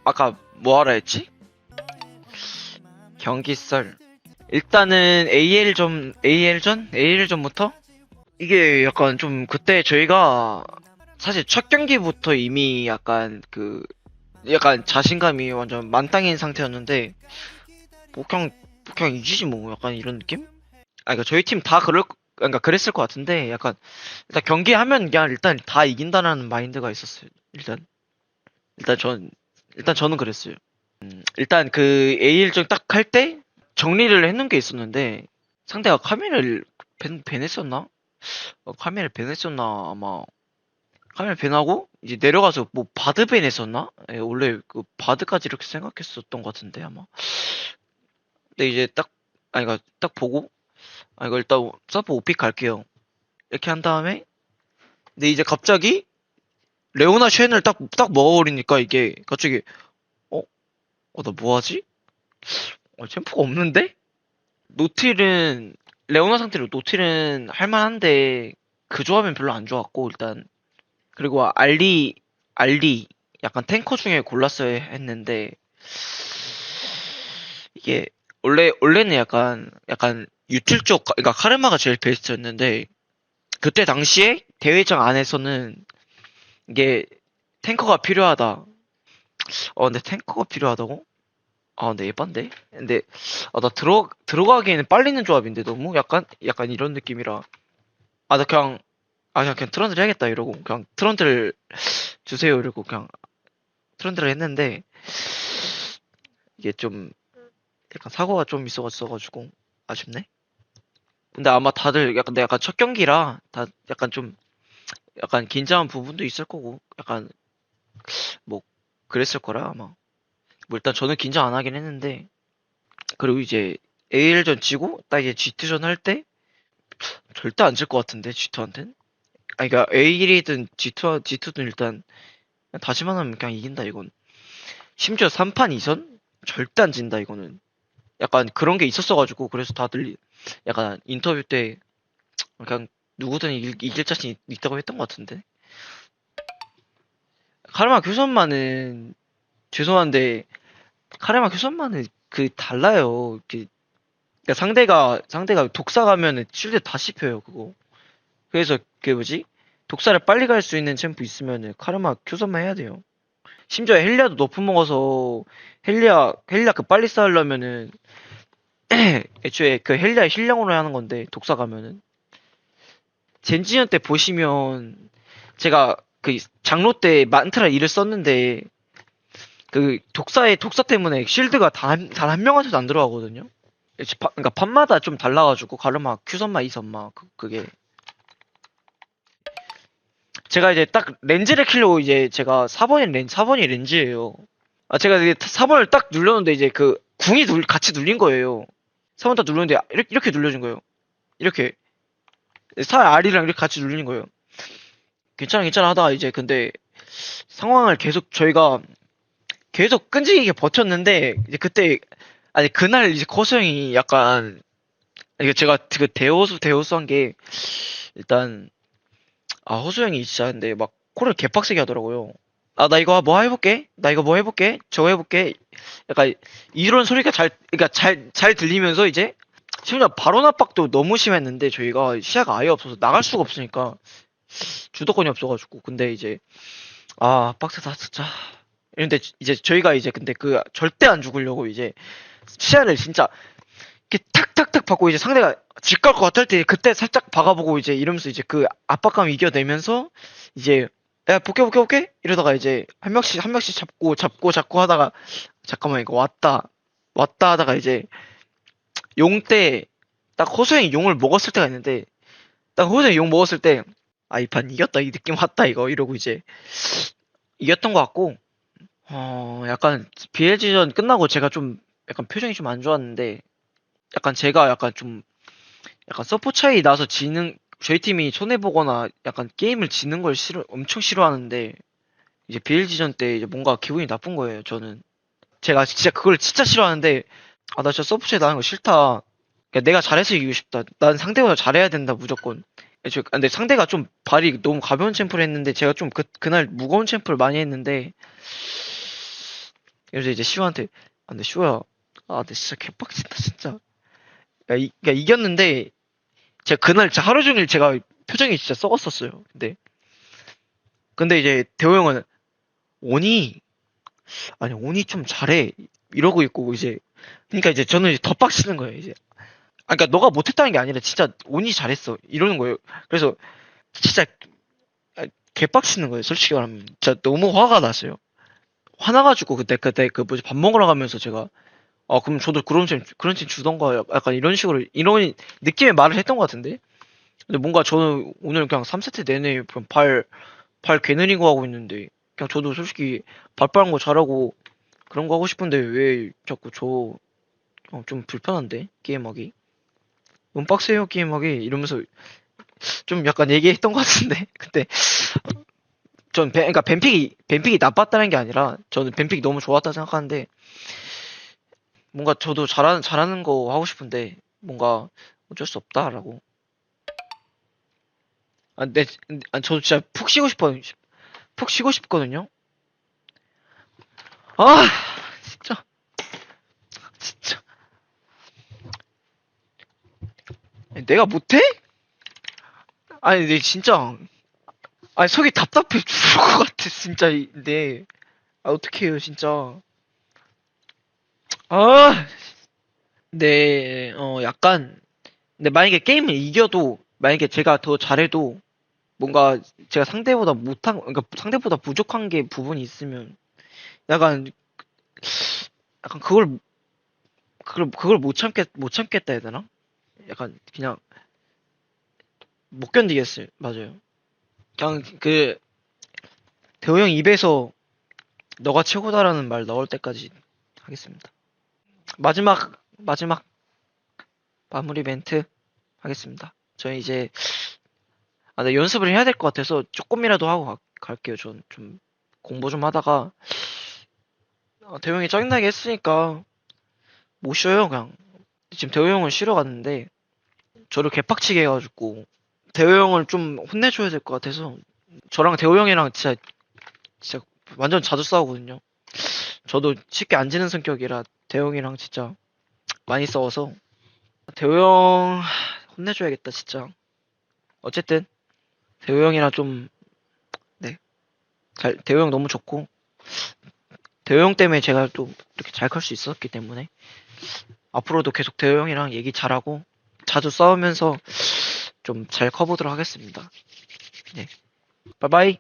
아까 뭐 하라 했지? 경기썰. 일단은 AL전부터? 이게 약간 좀 그때 저희가 사실 첫 경기부터 이미 약간 자신감이 완전 만땅인 상태였는데, 뭐 그냥 이기지 뭐 약간 이런 느낌? 그러니까 저희 팀 다 그러니까 그랬을 것 같은데, 약간 일단 경기하면 그냥 일단 다 이긴다는 마인드가 있었어요. 일단 전 일단 저는 그랬어요. 일단 그 AL전 딱 할 때 정리를 해놓은 게 있었는데, 상대가 카메라를 밴했었나? 카메라를 밴했었나 아마. 카메라 밴하고 이제 내려가서 뭐 바드 밴했었나? 원래 그 바드까지 이렇게 생각했었던 것 같은데 아마. 근데 이제 이거 딱 보고, 이거 일단 서브 오픽 갈게요, 이렇게 한 다음에. 근데 이제 갑자기 레오나 쉔을 딱 먹어버리니까 이게 갑자기, 어? 나 뭐하지? 챔프가 없는데? 노틸은, 레오나 상태로 노틸은 할만한데, 그 조합은 별로 안 좋았고, 일단. 그리고 알리, 약간 탱커 중에 골랐어야 했는데, 이게, 원래는 약간, 유틸 쪽, 그러니까 카르마가 제일 베스트였는데, 그때 당시에 대회장 안에서는 이게 탱커가 필요하다. 근데 탱커가 필요하다고? 근데 예반데? 근데, 나 들어가기에는 빨리는 조합인데, 너무? 약간 이런 느낌이라. 나 그냥 트런들 해야겠다, 이러고. 그냥 트런들 주세요, 이러고. 그냥 트런들을 했는데, 이게 좀, 약간 사고가 좀 있어가지고, 아쉽네? 근데 아마 다들 약간 첫 경기라, 다 약간 좀, 약간 긴장한 부분도 있을 거고, 약간, 뭐, 그랬을 거라, 아마. 뭐, 일단 저는 긴장 안 하긴 했는데, 그리고 이제, AL전 지고, 딱 이제 G2전 할 때, 절대 안 질 것 같은데, G2한텐? 그니까, A1이든 G2든 일단, 다시만 하면 그냥 이긴다, 이건. 심지어 3판 2선? 절대 안 진다, 이거는. 약간 그런 게 있었어가지고, 그래서 다들 약간 인터뷰 때 그냥 누구든 이길 자신 있다고 했던 것 같은데. 카르마 교선만은, 죄송한데, 카르마 교선만은 달라요. 그러니까 상대가 독사 가면은 실드 다 씹혀요, 그거. 그래서 그 뭐지? 독사를 빨리 갈 수 있는 챔프 있으면은 카르마 교선만 해야 돼요. 심지어 헬리아도 너프 먹어서, 헬리아 그 빨리 쌓으려면은 애초에 그 헬리아 힐량으로 하는 건데, 독사 가면은. 젠지전 때 보시면, 제가 그 장로 때 만트라 일을 썼는데, 그 독사 때문에 실드가 단 한 명한테도 안 들어가거든요. 그러니까 판마다 좀 달라가지고, 가르마 큐선마 이선마 그게. 제가 이제 딱 렌즈를 키려고, 이제 제가 4번이 렌즈예요. 제가 이제 4번을 딱 눌렀는데, 이제 그 궁이 같이 눌린 거예요. 4번 딱 눌렀는데 이렇게 눌려진 거예요. 이렇게 살 R이랑 이렇게 같이 눌리는 거예요. 괜찮아 하다가 이제, 근데 상황을 저희가 계속 끈질기게 버텼는데, 이제 그때, 아니 그날 이제 커스 형이 약간, 이게 제가 그 대호수 한 게, 일단, 호수 형이 진짜 근데 막 코를 개빡세게 하더라고요. 나 이거 뭐 해볼게, 나 이거 뭐 해볼게, 저거 해볼게. 약간 이런 소리가 그러니까 잘 들리면서, 이제 심지어 바론 압박도 너무 심했는데, 저희가 시야가 아예 없어서 나갈 수가 없으니까, 주도권이 없어가지고. 근데 이제, 빡세다 진짜. 이런데 이제 저희가 이제, 근데 절대 안 죽으려고 이제 시야를 진짜 이렇게 탁탁탁 받고, 이제 상대가 집 갈 것 같을 때 그때 살짝 박아보고, 이제 이러면서 이제 그 압박감 이겨내면서, 이제 야 볼게 이러다가, 이제 한 명씩 잡고 하다가, 잠깐만 이거 왔다 하다가, 이제 용 때 딱 호수행이 용을 먹었을 때가 있는데, 딱 호수행이 용 먹었을 때, 이 판 이겼다, 이 느낌 왔다 이거 이러고 이제 이겼던 것 같고. 약간 BLG전 끝나고 제가 좀 약간 표정이 좀 안 좋았는데, 약간 제가 약간 좀, 약간 서포 차이 나서 저희 팀이 손해보거나 약간 게임을 지는 걸 엄청 싫어하는데, 이제 BLG전 때 이제 뭔가 기분이 나쁜 거예요, 저는. 제가 진짜 그걸 진짜 싫어하는데, 나 진짜 서포 차이 나는 거 싫다. 그러니까 내가 잘해서 이기고 싶다. 난 상대보다 잘해야 된다, 무조건. 근데 상대가 좀 발이 너무 가벼운 챔프를 했는데, 제가 좀 그날 무거운 챔프를 많이 했는데, 그래서 이제 시우한테, 아, 근데 시우야, 아, 근데 진짜 개빡친다, 진짜. 야, 그러니까 이겼는데, 제가 그날 진짜 하루 종일 제가 표정이 진짜 썩었었어요. 근데 이제 대호 형은, 오니, 아니, 오니 좀 잘해. 이러고 있고, 이제. 그러니까 이제 저는 이제 더 빡치는 거예요, 이제. 아, 그러니까 너가 못했다는 게 아니라 진짜 오니 잘했어. 이러는 거예요. 그래서 진짜 아, 개빡치는 거예요. 솔직히 말하면. 진짜 너무 화가 났어요. 화나가지고 그때 그 뭐지 밥 먹으러 가면서 제가 아 그럼 저도 그런 팀 주던가 약간 이런 식으로 이런 느낌의 말을 했던 것 같은데. 근데 뭔가 저는 오늘 그냥 3세트 내내 그냥 발 개느리고 하고 있는데 그냥 저도 솔직히 발 빠른 거 잘하고 그런 거 하고 싶은데 왜 자꾸 좀 불편한데 게임하기 너무 빡세요 게임하기 이러면서 좀 약간 얘기했던 것 같은데 그때 그러니까 뱀픽이 나빴다는 게 아니라 저는 뱀픽이 너무 좋았다 생각하는데 뭔가 저도 잘하는 거 하고 싶은데 뭔가 어쩔 수 없다라고. 아, 저도 진짜 푹 쉬고 싶거든요. 아, 진짜, 진짜. 내가 못해? 아니, 근데 진짜, 아니, 속이 답답해 죽을 것 같아, 진짜. 근데, 아, 어떡해요, 진짜. 아, 네, 약간, 근데 만약에 게임을 이겨도, 만약에 제가 더 잘해도, 뭔가 제가 그러니까 상대보다 부족한 게 부분이 있으면, 약간, 약간 그걸 못 참겠다 해야 되나? 약간, 그냥, 못 견디겠어요. 맞아요. 그냥 대호 형 입에서 너가 최고다라는 말 나올 때까지 하겠습니다. 마지막 마무리 멘트 하겠습니다. 저희 이제, 아, 네, 연습을 해야 될 것 같아서 조금이라도 하고 갈게요. 전 좀 공부 좀 하다가, 대호 형이 짜증나게 했으니까 못 쉬어요, 그냥. 지금 대호 형은 쉬러 갔는데, 저를 개빡치게 해가지고, 대호 형을 좀 혼내줘야 될 것 같아서, 저랑 대호 형이랑 진짜 완전 자주 싸우거든요. 저도 쉽게 안 지는 성격이라 대형이랑 진짜 많이 싸워서 대호 형 혼내줘야겠다 진짜. 어쨌든 대호 형이랑 좀 네, 대호 형 너무 좋고 대호 형 때문에 제가 또 이렇게 잘 클 수 있었기 때문에 앞으로도 계속 대호 형이랑 얘기 잘하고 자주 싸우면서 좀 잘 커보도록 하겠습니다. 네, 바이바이.